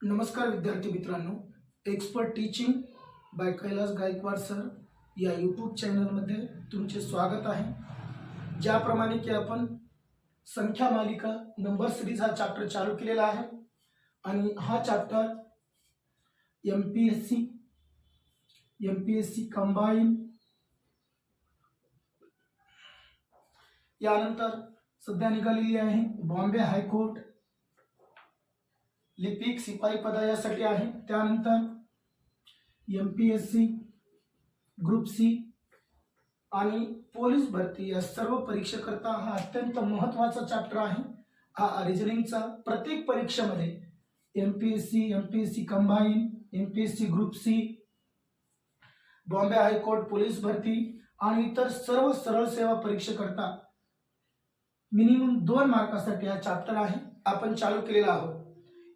नमस्कार विद्यार्थी मित्रांनो, expert teaching by Kailas Gaikwad sir या यूट्यूब चॅनलमध्ये तुमचे स्वागत आहे। ज्याप्रमाणे की आपण संख्या मालिका नंबर सिरीज हा चॅप्टर चालू केलेला आहे आणि हा चॅप्टर एमपीएससी कंबाईन यानंतर सध्या निघालेली आहे बॉम्बे हायकोर्ट लिपिक सिपाही पदासाठी आहे। त्यानंतर एमपीएससी ग्रुप सी आणि पोलीस भरती या सर्व परीक्षेकरता हा अत्यंत महत्त्वाचा चॅप्टर आहे। हा रिजनिंगचा प्रत्येक परीक्षेमध्ये MPSC combine, MPSC group C, Bombay high court police भरती आणि इतर सर्व सरळ सेवा परीक्षेकरता मिनिमम 2 मार्कासाठी हा चॅप्टर आहे आपण चालू केलेला आहोत।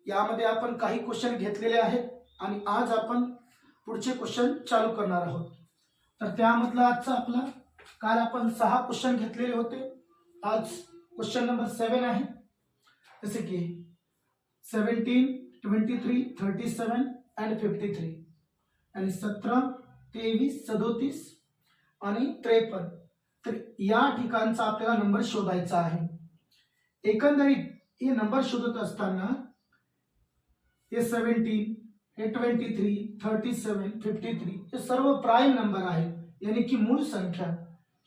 यामध्ये आपण काही क्वेश्चन घेतलेले आहेत आणि आज आपण पुढचे क्वेश्चन चालू करणार आहोत। तर त्यामधला आजचा आपला काल आपण 6 क्वेश्चन घेतलेले होते। आज क्वेश्चन नंबर 7 आहे, जसे की 17, 23, 37 and 53 आणि 17, 23, 37 आणि 53। तर या ठिकाणचा आपल्याला नंबर शोधायचा आहे। एकंदरीत हे नंबर शोधत असताना हे 17, हे 23, 37, 53 हे सर्व प्राइम नंबर आहे, यानी की मूळ संख्या।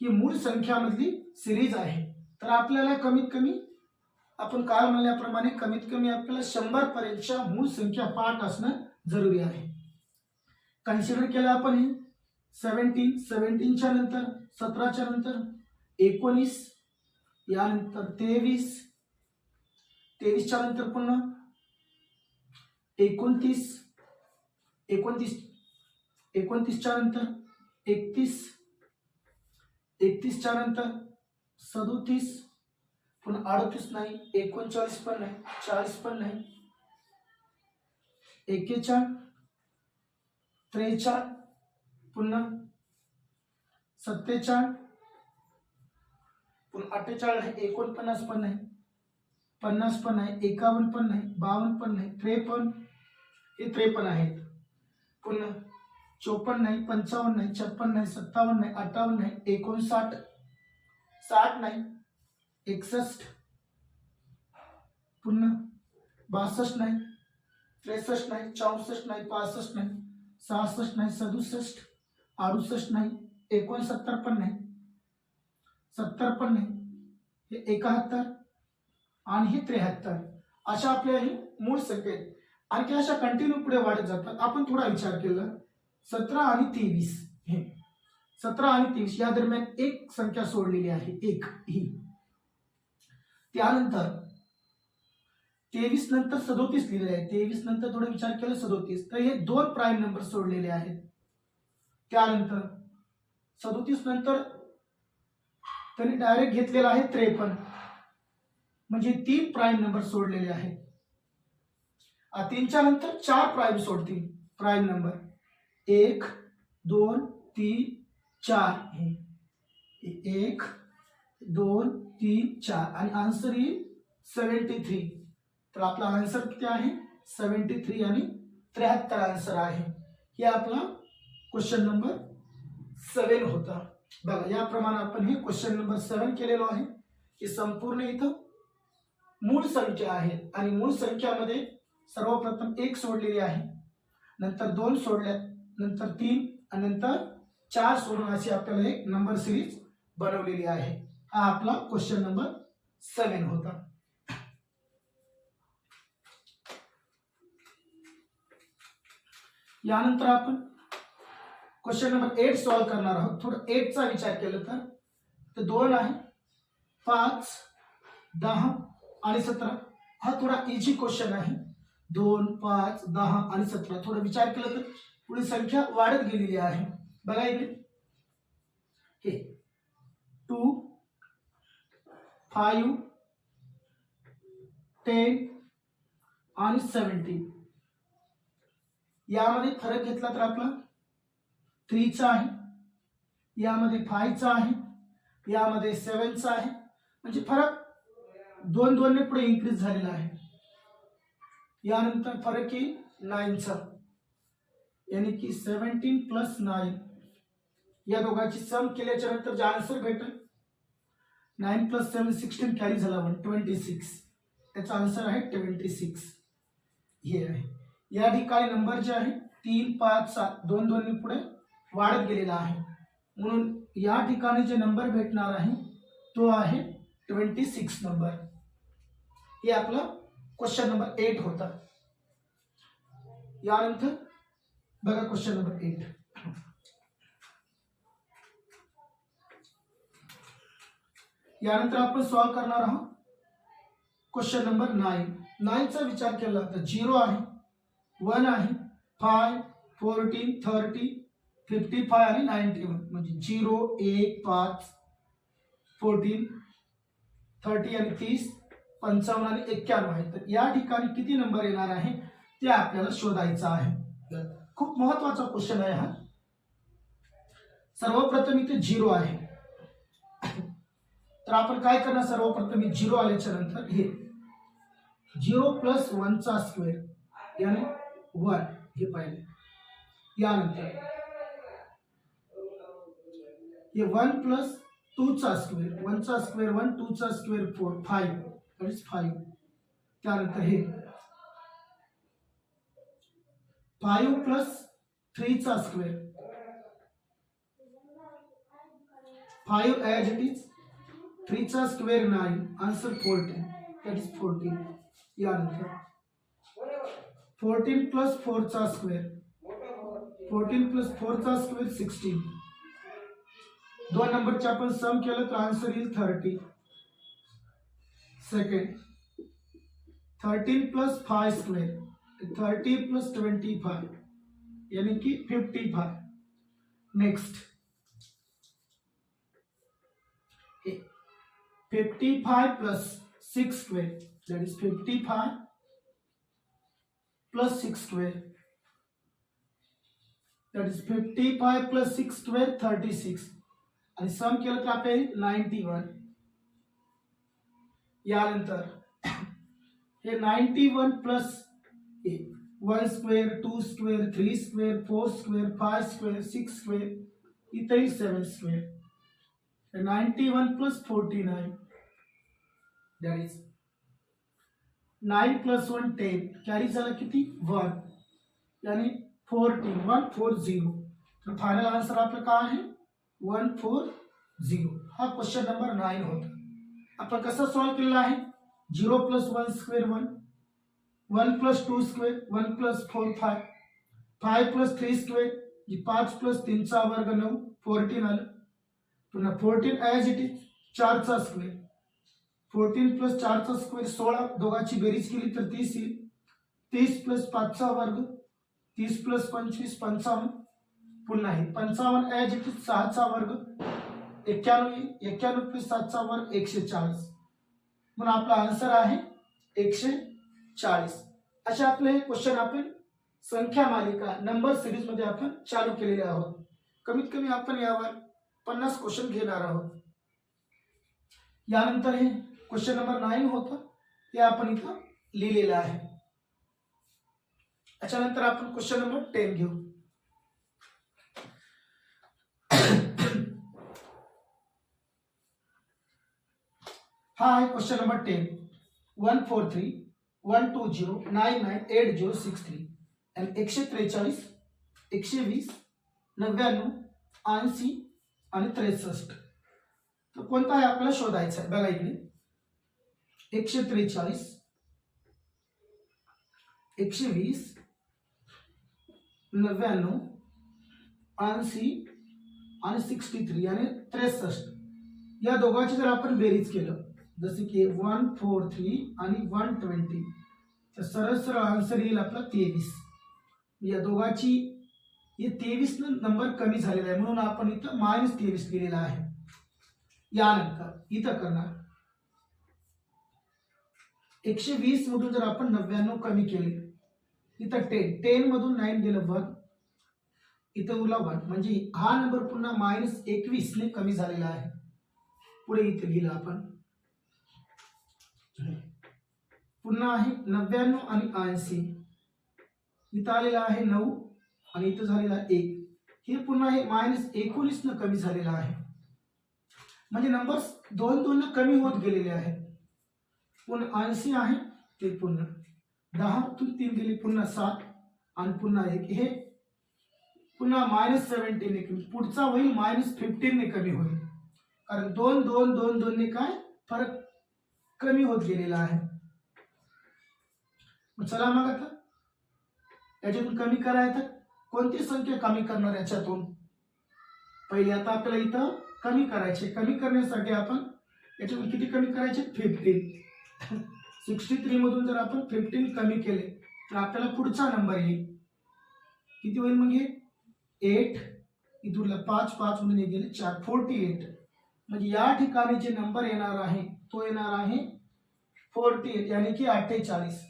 ही मूळ संख्यामधली सिरीज आहे। तर आपल्याला कमीत कमी आपण काल म्हणल्याप्रमाणे कमीत कमी आपल्याला 100 पर्यंतच्या मूळ संख्या पाठ असणं जरुरी आहे। कन्सिडर केलं आपण हे 17 च्या नंतर 17 च्या नंतर 19, यानंतर 23 च्या नंतर पुन्हा 29 च्या नंतर 31 च्या नंतर 37, पुन्हा 38 नाही, 39 पण नाही, 40 पण नाही, 41, 43, पुन्हा 47, पुन्हा 48 नाही, 49 पण नाही, 50 पण नाही, 51 पण नाही, 52 पण नाही, 53 हे 53 आहेत, पुन्हा 54 नाही, 55 नाही, 56 नाही, 57 नाही, 58 नाही, 59, 60 नाही, 61, पुन्हा 62 नाही, 63 नाही, 64 नाही, 65 नाही, 66 नाही, 67, 68 नाही, 69 पण नाही, 70 पण नाही, हे 71 आणि हे 73। अशा आपल्या ही मूळ संख्या आहेत। आणखी अशा कंटिन्यू पुढे वाढत जातात। आपण थोडा विचार केला 17 आणि 23 हे 17 आणि 23 या दरम्यान एक संख्या सोडलेली आहे, एक ही। त्यानंतर 23 नंतर 37 लिहिलेले आहे, 23 नंतर थोडा विचार केला 37, तर हे 2 प्राइम नंबर सोडलेले आहेत। त्यानंतर 37 नंतर त्यांनी डायरेक्ट घेतलेला आहे 53, म्हणजे 3 प्राइम नंबर सोडलेले आहेत। 3 च्या नंतर 4 प्राइम सोडतील, प्राइम नंबर 1, 2, 3, 4 हे 1, 2, 3, 4 आणि आन्सर येईल 73। तर आपला आन्सर किती आहे 73 आणि 73 आन्सर आहे। हे आपला क्वेश्चन नंबर 7 होता। बघा याप्रमाणे आपण हे क्वेश्चन नंबर 7 केलेलो आहे। हे संपूर्ण इथं मूळ संख्या आहे आणि मूळ संख्यामध्ये सर्वप्रथम 1 सोडलेली आहे, नंतर 2 सोडल्या, नंतर 3 आणि नंतर 4 सोडून अशी आपल्याला एक नंबर सिरीज बनवलेली आहे। हा आपला क्वेश्चन नंबर 7 होता। यानंतर आपण क्वेश्चन नंबर 8 सॉल्व करणार आहोत। थोडं 8 चा विचार केला तर 2 आहे, 5, 10 आणि 17 हा थोडा इझी क्वेश्चन आहे। 2, 5, 10 आणि 17 थोडा विचार केला तर पुढे संख्या वाढत गेलेली आहे। बघा इकडे हे 2, 5, 10 आणि 17 यामध्ये फरक घेतला तर आपला 3 चा आहे, यामध्ये 5 चा आहे, यामध्ये 7 चा आहे, म्हणजे फरक 2 ने पुढे इन्क्रीज झालेला आहे। यानंतर फरक येईल 9चा, यानी की 17 प्लस 9 या दोघांची सम केल्याच्या नंतर जे आन्सर भेटेल 9 प्लस 7 16 कॅरी झाला 126, याचा आन्सर आहे 26 हे आहे. या ठिकाणी नंबर जे आहे 3 5 7 2 2 ने पुढे वाढत गेलेला आहे, म्हणून या ठिकाणी जे नंबर भेटणार आहे तो आहे 26 नंबर. हे आपला क्वेश्चन नंबर 8 होता. यानंतर बघा क्वेश्चन नंबर 8. यानंतर आपण सॉल्व करणार आहोत क्वेश्चन नंबर 9. 9चा विचार केला तर 0 आहे, 1 आहे, 5 14 30 55 आणि 91, म्हणजे 0 1 5 14 30 आणि 30 55 आणि 91 आहे. तर या ठिकाणी किती नंबर येणार आहे ते आपल्याला शोधायचं आहे. खूप महत्वाचा क्वेश्चन आहे हा. सर्वप्रथम इथे 0 आहे, तर आपण काय करणार, सर्वप्रथम 0 आल्याच्या नंतर हे 0 प्लस 1 चा स्क्वेअर यानी 1 हे पाहिले. यानंतर हे 1 प्लस 2 चा स्क्वेअर, 1 चा स्क्वेअर 1, 2 चा स्क्वेअर 4 5 that is 5. त्यानंतर हे 5 प्लस 3 चा स्क्वेअर 5 as it is, 3 चा स्क्वेअर 9, आन्सर 14 that is 14. यानंतर 14 प्लस 4 चा स्क्वेअर 14 प्लस 4 चा स्क्वेअर 16. दोन नंबरचे आपण सम केलं तर आन्सर येईल 30. सेकंड 13 प्लस 5 स्क्वेअर 30 प्लस 25 यानी कि 55. Next 55 plus 6 square that is 55 plus 6 square that is 55 plus 6 square 36 आणि सम केलं तर आपले 91. यानंतर हे 91 plus 1 square 2 square 3 square 4 square 5 square 6 square इथे 7 square. 91 plus 49 that is 9 plus 1 10 carry झाला किती 1 यानी 14 140. तर फायनल आन्सर आपलं काय आहे 140. हा क्वेश्चन नंबर 9 होता. आपण कसं सॉल्व केलेला आहे 0 plus 1 square 1, 1 plus 2 square 1 plus 4 5, 5 plus 3 square 5 plus 3 चा वर्ग 9 14 आलं. पुन्हा 14 ॲज इट इज 4 चा स्क्वेअर 14 प्लस 4 चा स्क्वेअर 16, दोघांची बेरीज केली तर 30 येईल. 30 प्लस 5 चा वर्ग 30 प्लस 25 55. पुन्हा हे 55 ॲज इट इज 6 चा वर्ग 91, 91 प्लस 7 चा वर्ग 140, म्हणून आपला आन्सर आहे 140. असे आपले क्वेश्चन आपण संख्या मालिका नंबर सिरीज मध्ये आपण चालू केलेले आहोत. कमीत कमी आपण यावर 50 क्वेश्चन घेणार आहोत. यानंतर हे क्वेश्चन नंबर 9 होतं ते आपण इथं लिहिलेलं आहे. त्याच्यानंतर आपण क्वेश्चन नंबर 10 घेऊ. हा आहे क्वेश्चन नंबर 10. 143 120 99 8063 आणि 143 120 99 80 आणि 63. तर कोणता आहे आपल्याला शोधायचा आहे. बघा इकडे 143 120 99 80 आणि 63 आणि 63 या दोघांची जर आपण बेरीज केलं जसे की 143 आणि 120 तर सरळ सरळ आन्सर येईल आपला 23. या दोघांची हे 23 नंबर कमी झालेला आहे म्हणून आपण इथं -23 लिहिलेला आहे. यानंतर इथं करणार 120 मधून जर आपण 99 कमी केले इथं 10 मधून 9 गेलं 1, इथं उरला 1, म्हणजे हा नंबर पुन्हा -21 ने कमी झालेला आहे. पुढे इथे लिहिलं आपण पुन्हा आहे 99 आणि 80, इथं आलेला आहे 9 आणि इथं झालेला 1, हे पुन्हा हे -19 न कमी झालेला आहे. म्हणजे नंबर 2 न कमी होत गेलेले आहेत. पुन्हा 80 आहे ते पुन्हा 10तून 3 गेले पुन्हा 7 आणि पुन्हा 1, हे पुन्हा -17 ने कमी, पुढचा होईल -15 ने कमी होईल, कारण 2 2 2 2 ने काय फरक कमी होत गेलेला आहे. चला मग आता याच्यातून कमी करायचं, कोणती संख्या कमी करणार याच्यातून? पहिले आता आपल्याला इथं कमी करायचे. कमी करण्यासाठी आपण याच्यातून किती कमी करायचे? 15. 63 मधून जर आपण 15 कमी केले तर आपल्याला पुढचा नंबर येईल. किती होईल मग हे? 8. इथून 5 5 मधून गेले 4, 48. म्हणजे या ठिकाणी जे नंबर येणार आहे तो येणार आहे 48, यानी की 48.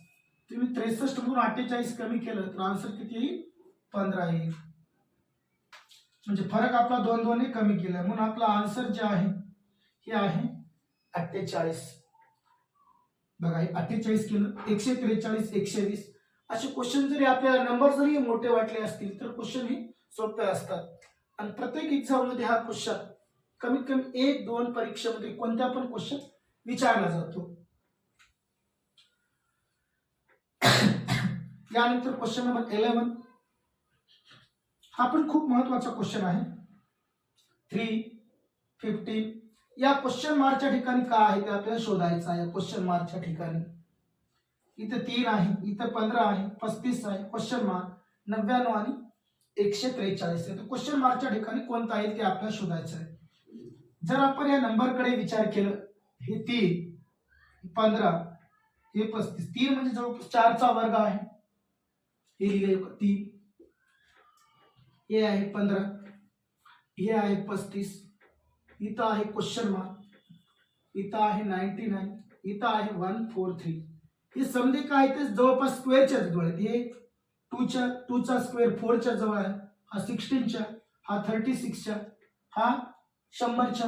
तुम्ही 63 मधून 48 कमी केलं तर आन्सर किती येईल? 15 येईल. म्हणजे फरक आपला 2 2 ने कमी केला, म्हणून आपला आन्सर जे आहे हे आहे 48. बघा, हे 48 केलं, 143, 120 असे क्वेश्चन जरी आपल्याला नंबर जरी मोठे वाटले असतील तर क्वेश्चन हे सोपे असतात. आणि प्रत्येक एक्झाम मध्ये हा क्वेश्चन कमीत कमी 1-2 परीक्षेमध्ये कोणत्या पण क्वेश्चन विचारला जातो. यानंतर क्वेश्चन नंबर 11, हा पण खूप महत्वाचा क्वेश्चन आहे. 3, 15 या क्वेश्चन मार्कच्या ठिकाणी काय आहे ते आपल्याला शोधायचं आहे. क्वेश्चन मार्कच्या ठिकाणी इथं 3 आहे, इथं 15 आहे, 35 आहे, क्वेश्चन मार्क 99 आणि 143 आहे. तर क्वेश्चन मार्कच्या ठिकाणी कोणता आहे ते आपल्याला शोधायचं आहे. जर आपण या नंबरकडे विचार केलं, हे 3, 15, हे 35, 3 म्हणजे जवळपास 4 चा वर्ग आहे, हे लिहिले 3, हे आहे 15, हे आहे 35, इथं आहे क्वेश्चन मार्क, इथं आहे 99, इथं आहे 143. हे समजे काय ते जवळपास स्क्वेअरच्या जवळ आहेत. हे 2 चा स्क्वेअर 4 च्या जवळ आहे, हा 16 च्या, हा 36 च्या, हा 100 च्या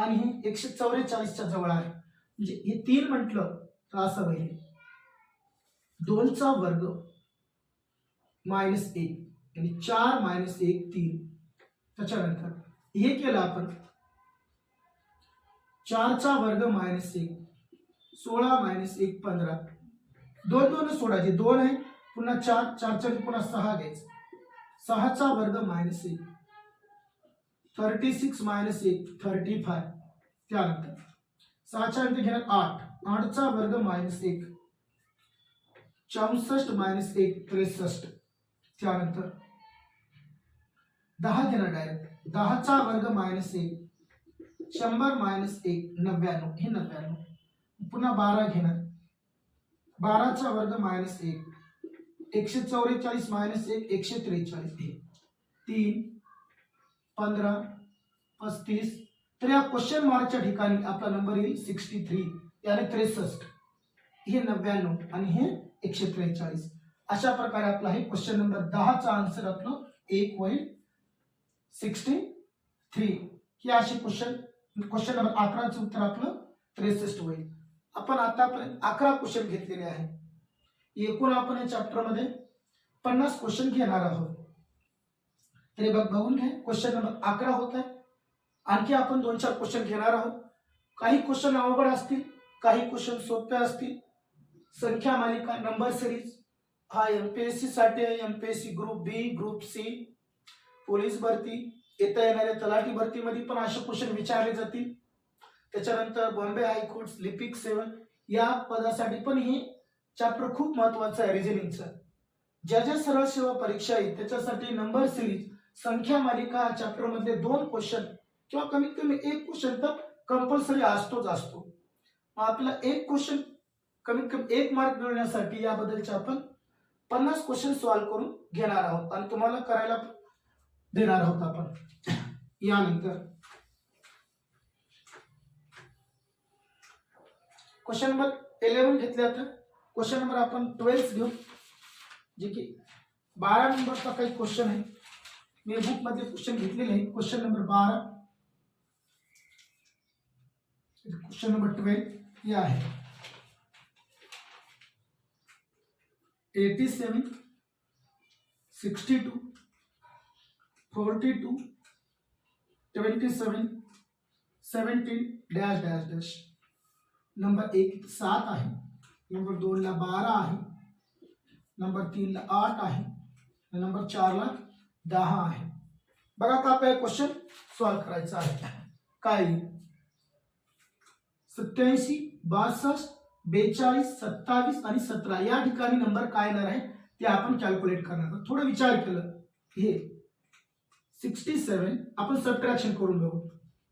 आणि हे 144 च्या जवळ आहे. म्हणजे हे 3 म्हटलं तर असं होईल 2 चा वर्ग -1 आणि 4 - 1 3. त्याच्यानंतर हे केलं आपण 4 चा वर्ग -1, 16 - 1 15, 2 2 सोडायचे, 2 आहे पुन्हा 4 4 च्या पुन्हा 6 घ्यायचं, 6 चा वर्ग -1, 36 - 1 35. त्यानंतर 6 च्या नंतर घेणार 8, 8 चा वर्ग -1, 64 - 1 63. त्यानंतर 10 घेणार डायरेक्ट, 10 चा वर्ग -1, 100 - 1 99, हे 99. पुन्हा 12 घेणार, 12 चा वर्ग -1, 144 - 1 143, हे 3 15 35. तर या क्वेश्चन मार्कच्या ठिकाणी आपला नंबर येईल 63, याने 63, हे 99 आणि हे 143. अशा प्रकारे आपला हे क्वेश्चन नंबर 10 चा आन्सर आपलं 1 होईल 63. हे असे क्वेश्चन नंबर 11 चं उत्तर आपलं 63 होईल. आपण आतापर्यंत 11 क्वेश्चन घेतलेले आहे. एकूण आपण या चॅप्टर मध्ये 50 क्वेश्चन घेणार आहोत. तरी बघून घ्या, क्वेश्चन नंबर 11 होत आहे. आणखी आपण 2-4 क्वेश्चन घेणार आहोत. काही क्वेश्चन अवघड असतील, काही क्वेश्चन सोपे असतील. संख्या मालिका नंबर सिरीज हा एमपीएससी साठी आहे. एमपीएससी ग्रुप बी, ग्रुप सी, पोलीस भरती, येत्या येणाऱ्या तलाठी भरतीमध्ये पण असे क्वेश्चन विचारले जातील. त्याच्यानंतर बॉम्बे हायकोर्ट लिपिक 7 या पदासाठी पण हे चॅप्टर खूप महत्वाचं आहे. रिझनिंगचं ज्या ज्या सरळ सेवा परीक्षा आहेत त्याच्यासाठी नंबर सिरीज संख्या मालिका हा चॅप्टर मधले 2 क्वेश्चन किंवा कमीत कमी 1 क्वेश्चन तर कंपल्सरी असतोच असतो. आपल्याला 1 क्वेश्चन कमीत कमी 1 मार्क मिळवण्यासाठी याबद्दलचे आपण 50 क्वेश्चन सॉल्व्ह करून घेणार आहोत आणि तुम्हाला करायला देणार आहोत आपण. यानंतर क्वेश्चन नंबर 11 घेतले. आता क्वेश्चन नंबर आपण 12 घेऊ, जे की 12 नंबरचा काही क्वेश्चन आहे. मी बुक मध्ये क्वेश्चन घेतलेले आहे. क्वेश्चन नंबर 12, क्वेश्चन नंबर 12 हे आहे. 87 62 42 27 17 डॅश डॅश डॅश. नंबर 1 7 आहे, नंबर 2 ला 12 आहे, नंबर 3 ला 8 आहे, नंबर 4 ला 10 आहे. बघा आता आपल्याला क्वेश्चन सॉल्व्ह करायचा आहे. काय 87 62 42 27 आणि 17 या ठिकाणी नंबर काय येणार आहे ते आपण कॅल्क्युलेट करणार. थोडं विचार केलं, हे 67 आपण सबट्रॅक्शन करून बघू.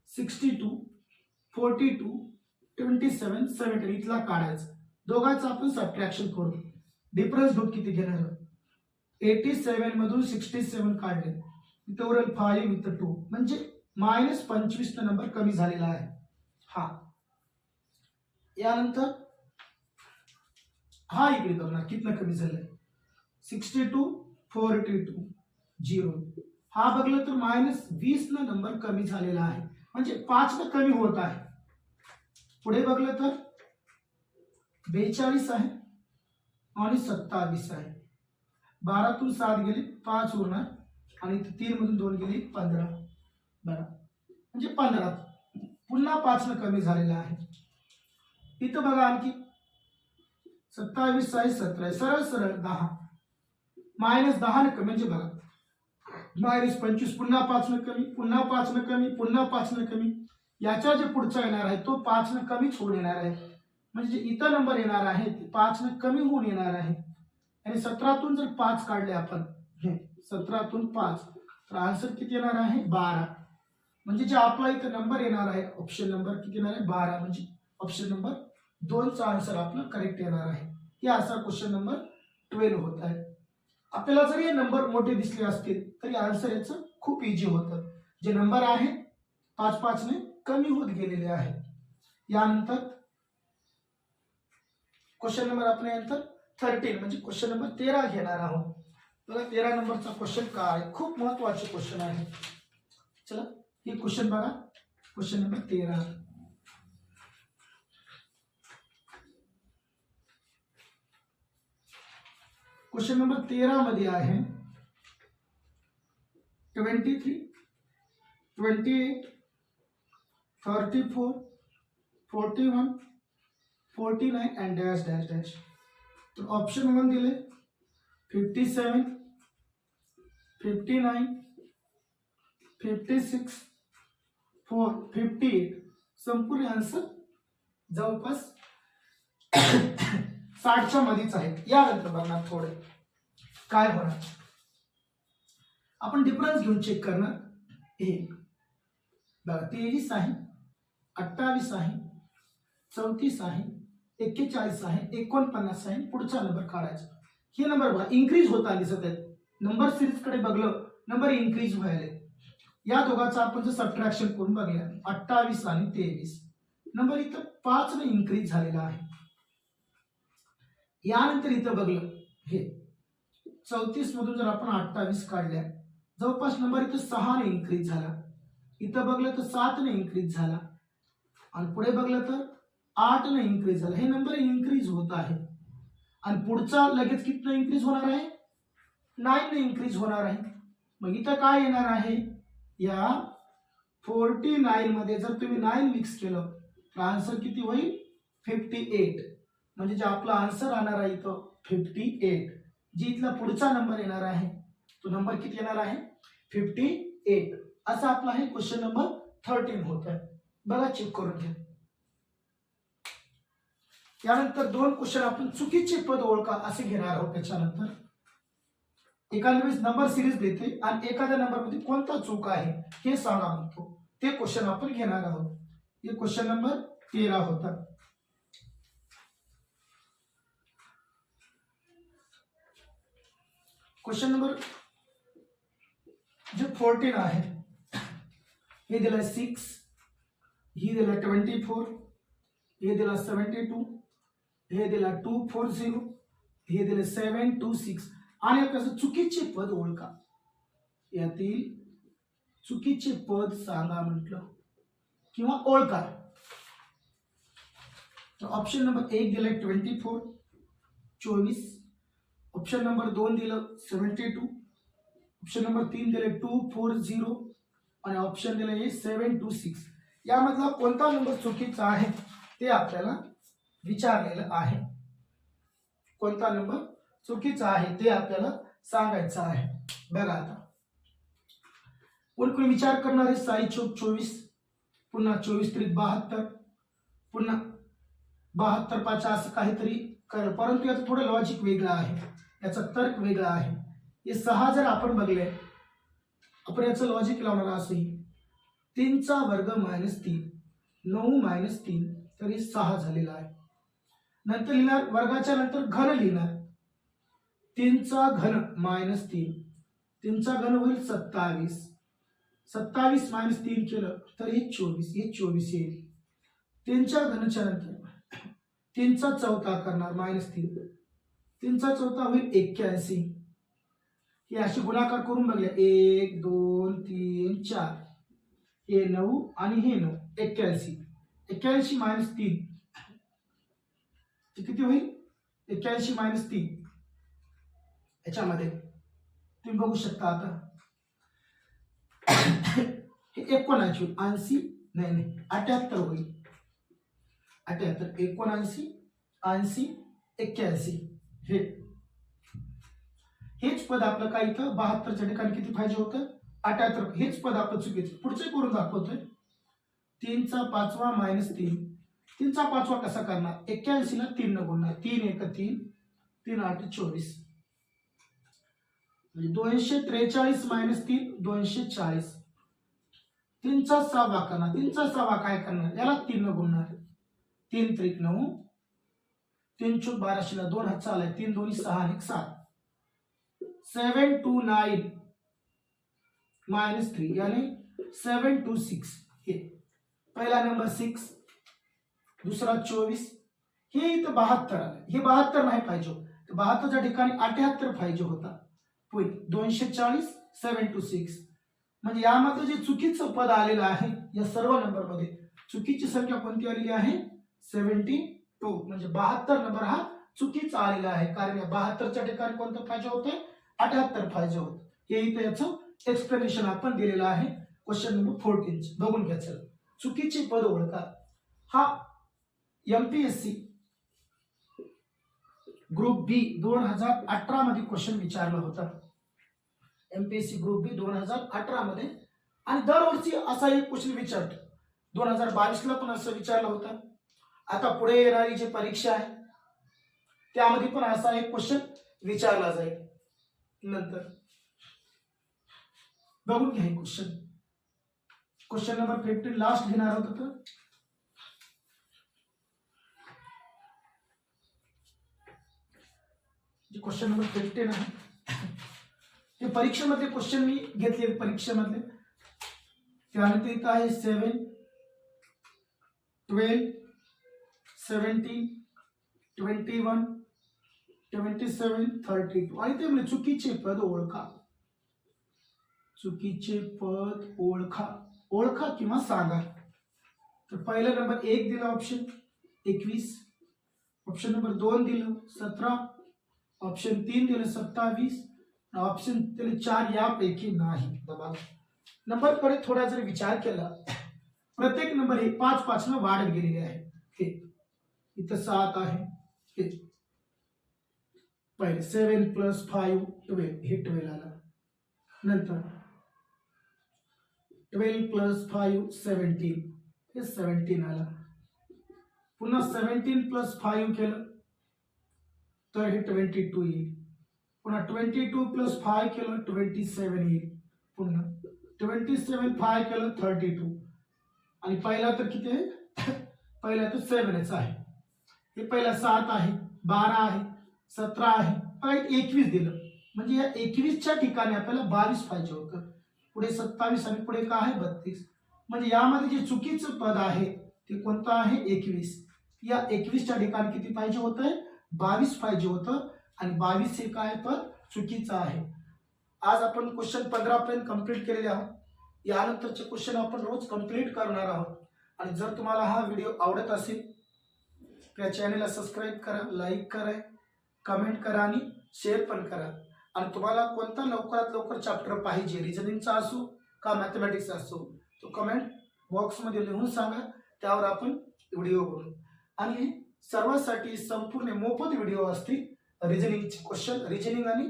62 42 27 17 इथला काढायचा, दोघांचं आपण सबट्रॅक्शन करू. डिफरन्स ग्रुप किती घेणार? 87 मधून 67 काढले, इथं उरेल 5 इथं 2, म्हणजे -25 नंबर कमी झालेला आहे. हा यानंतर हा इकडे बघणार कितना कमी झालाय. 62 42 0, हा बघलं तर -20 न नंबर कमी झालेला आहे, म्हणजे 5 न कमी होत आहे. पुढे बघलं तर 42 आहे आणि 27 आहे. 12 तून 7 गेले 5 उरणार आणि 3 मधून 2 गेले 15. बरं, म्हणजे 15 पुन्हा 5 न कमी झालेला आहे. इथं बघा आणखी 27 आहे 17 आहे, सरळ सरळ 10 -10 न कमी, म्हणजे बघा -25 पुन्हा 5 न कमी, पुन्हा 5 न कमी, पुन्हा 5 न कमी. याच्या जे पुढचा येणार आहे तो 5 न कमीच होऊन येणार आहे, म्हणजे इथं नंबर येणार आहे ते 5 न कमी होऊन येणार आहे. आणि 17तून जर 5 काढले आपण, 17तून 5, तर आन्सर किती येणार आहे 12. म्हणजे जे आपला इथं नंबर येणार आहे ऑप्शन नंबर किती येणार आहे 12, म्हणजे ऑप्शन नंबर 2 चा आन्सर आपला करेक्ट येणार आहे. हे असा क्वेश्चन नंबर 12 होत आहे. आपल्याला जर हे नंबर मोठे दिसले असतील तरी आन्सर याचं खूप इझी होतं. जे नंबर आहे 5-5 ने कमी होत गेलेले आहे. यानंतर क्वेश्चन नंबर आपण यानंतर 13 म्हणजे क्वेश्चन नंबर 13 घेणार आहोत. बघा 13 नंबरचा क्वेश्चन काय, खूप महत्वाचे क्वेश्चन आहे. चला हे क्वेश्चन बघा, क्वेश्चन नंबर 13. क्वेश्चन नंबर 13 मध्ये आहे 23 28 34 41 49 and dash dash dash. तर ऑप्शन 1 दिले 57 59 56 4 58. संपूर्ण आन्सर जवळपास 60च्या मध्येच आहे. यानंतर बघणार थोडे काय होणार, आपण डिफरन्स घेऊन चेक करणार. एक बघा 23 आहे, 28 आहे, 34 आहे, 41 आहे, 49 आहे. पुढचा नंबर काढायचा. हे नंबर बघा इन्क्रीज होताना दिसत आहेत. नंबर सिरीज कडे बघलं, नंबर इन्क्रीज व्हायला. या दोघांचा आपण जर सबट्रॅक्शन करून बघूया, 28 आणि 23 नंबर इथं 5 ने इन्क्रीज झालेला आहे. यानंतर इथं बघलं, हे 34 मधून जर आपण 28 काढल्या, जवळपास नंबर इथं 6 ने इन्क्रीज झाला. इथं बघलं तर 7 ने इन्क्रीज झाला आणि पुढे बघलं तर 8 ने इन्क्रीज झाला. हे नंबर इन्क्रीज होत आहे. आणि पुढचा लगेच कितना इन्क्रीज होणार आहे, 9 ने इन्क्रीज होणार आहे. मग इथं काय येणार आहे, या 49 मध्ये जर तुम्ही 9 मिक्स केलं तर आन्सर किती होईल 58. म्हणजे जे आपला आन्सर राहणार आहे इथं 58. जी इथला पुढचा नंबर येणार आहे तो नंबर किती येणार आहे 58. असा आपला हे क्वेश्चन नंबर 13 होत आहे. बघा चेक करून घ्या. यानंतर 2 क्वेश्चन आपण चुकीचे पद ओळखा असे घेणार आहोत. त्याच्यानंतर एखाद्या वेळेस नंबर सिरीज देते आणि एखाद्या नंबर मध्ये कोणता चूक आहे हे सांगा म्हणतो, ते क्वेश्चन आपण घेणार आहोत. हे क्वेश्चन नंबर 13 होता. क्वेश्चन नंबर जो 14 आहे, हे दिला 6, ही दिला 24, हे दिला 72, हे दिला 240, हे दिले 726. आणि आपल्याला चुकीचे पद ओळखा. यातील चुकीचे पद सांगा म्हटलं किंवा ओळखा. तर ऑप्शन नंबर 1 दिलाय 24 24, ऑप्शन नंबर 2 दिलं 72, ऑप्शन नंबर 3 दिले 240 आणि ऑप्शन दिलं हे 726. यामधला कोणता नंबर चुकीचा आहे ते आपल्याला विचारलेलं आहे. कोणता नंबर चुकीचा आहे ते आपल्याला सांगायचं आहे. बघा आता कोणी विचार करणार आहे 6 चौक 24, पुन्हा 24 त्रिक 72, पुन्हा 72 पाच असं काहीतरी कर, परंतु याचं थोडं लॉजिक वेगळं आहे, याचा तर्क वेगळा आहे. हे 6 जर आपण बघले, आपण याचं लॉजिक लावणार असे 3चा वर्ग मायनस 3, 9 मायनस 3, तर हे 6 झालेला आहे. नंतर लिहिणार वर्गाच्या नंतर घन लिहिणार 3चा घन मायनस 3, 3चा घन होईल 27, 27 मायनस 3 केलं तर हे 24, हे 24 येईल. 3च्या घनाच्या नंतर 3चा चौथा करणार मायनस 3, 3चा चौथा होईल 81. हे अशी गुणाकार करून बघूया 1 2 3 4, हे 9 आणि हे 9, 81. 81 मायनस 3 किती होईल? 81 मायनस 3 याच्यामध्ये तुम्ही बघू शकता. आता हे 79 होईल, 80 नाही 78 होईल. 78 79 80 81 हेच पद आपलं काय इथं 72च्या ठिकाणी किती पाहिजे होतं 78. हेच पद आपलं चुकीचं. पुढचे करून दाखवतोय 3चा पाचवा मायनस 3, 3चा पाचवा कसा करणार? 81 ला 3 न गुणणार, 3 1 3, 3 8 24, म्हणजे 243 मायनस 3 240. 3चा 6वा करणार, 3चा 6वा काय करणार? याला 3 न गुणणार, 3 त्रिक 9, 3 चौक 12 ला 2 हात चालाय, 3 2 6 आणि 7, 729 मायनस 3 यानी 726. हे पहिला नंबर 6, दुसरा 24, हे इथं 72 आलं. हे 72 नाही पाहिजे, 72च्या ठिकाणी 78 पाहिजे होता. होईल 240 726. म्हणजे यामध्ये जे चुकीचं पद आलेलं आहे या सर्व नंबर मध्ये चुकीची संख्या कोणती आलेली आहे? 72. म्हणजे 72 नंबर हा चुकीचा आलेला आहे, कारण या 72च्या ठिकाणी कोणतं पाहिजे होतं? 78 पाहिजे होतं. हे इथं याचं एक्सप्लेनेशन आपण दिलेलं आहे क्वेश्चन नंबर 14. बघून घ्या. चुकीचे पद ओळखा. हा एमपीएससी ग्रुप बी 2018 मध्ये क्वेश्चन विचारला होता. एमपीएससी ग्रुप बी 2018 मध्ये, आणि दरवर्षी असा एक क्वेश्चन विचारतो. 2022 ला पण असं विचारलं होतं. आता पुढे येणारी जी परीक्षा आहे त्यामध्ये पण असा एक क्वेश्चन विचारला जाईल. नंतर बघून घ्या हे क्वेश्चन नंबर 15 लास्ट घेणार होतं. तर क्वेश्चन नंबर 15 आहे ते परीक्षेमध्ये क्वेश्चन मी घेतले परीक्षेमधले. त्यानंतर इथं आहे 7 12 17 21 27 32 आणि ते म्हणजे चुकीचे पद ओळखा. चुकीचे पद ओळखा किंवा सांगा. तर पहिला नंबर 1 दिला ऑप्शन 21, ऑप्शन नंबर 2 दिलं 17, ऑप्शन 3 दिलं 27, ऑप्शन दिले 4 यापैकी नाही. बघा नंबर कडे थोडा जर विचार केला, प्रत्येक नंबर हे 5 न वाढत गेलेले आहे. हे इथं 7 आहे, हे पहिले 7 + 5 12, हे 12 आला. नंतर 12 + 5 17, हे 17 आला. पुन्हा 17 + 5 केलं तर हे 22 येईल. पुन्हा 22 + 5 केलं 27 येईल. पुन्हा 27 5 केलं 32, आणि पहिला तर किती आहे? पहिला तर 7च आहे. हे पहिला 7 आहे, 12 आहे, 17 आहे, 21 दिलं. म्हणजे या 21च्या ठिकाणी आपल्याला 22 पाहिजे होतं. पुढे 27 आणि पुढे काय आहे 32. म्हणजे यामध्ये जे चुकीचं पद आहे ते कोणतं आहे? 21. या 21च्या ठिकाणी किती पाहिजे होतं? 22 पाहिजे होतं, आणि 22 हे काय पद चुकीचं आहे. आज आपण क्वेश्चन 15 पर्यंत कंप्लीट केलेले आहोत. यानंतरचे क्वेश्चन आपण रोज कंप्लीट करणार आहोत. आणि जर तुम्हाला हा व्हिडिओ आवडत असेल तर चॅनलला सबस्क्राईब करा, लाईक करा कमेंट करा आणि शेअर पण करा. आणि तुम्हाला कोणता लवकरात लवकर चॅप्टर पाहिजे, रिजनिंगचा असो का मॅथमॅटिक्सचा असो, तो कमेंट बॉक्समध्ये लिहून सांगा. त्यावर आपण व्हिडिओ बनवू. आणि सर्वांसाठी संपूर्ण मोफत व्हिडिओ असतील. रिजनिंगचे क्वेश्चन, रिजनिंग आणि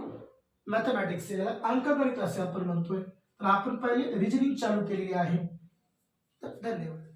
मॅथमॅटिक्स याला अंकगणित असे आपण म्हणतोय. तर आपण पहिले रिजनिंग चालू केलेली आहे. तर धन्यवाद.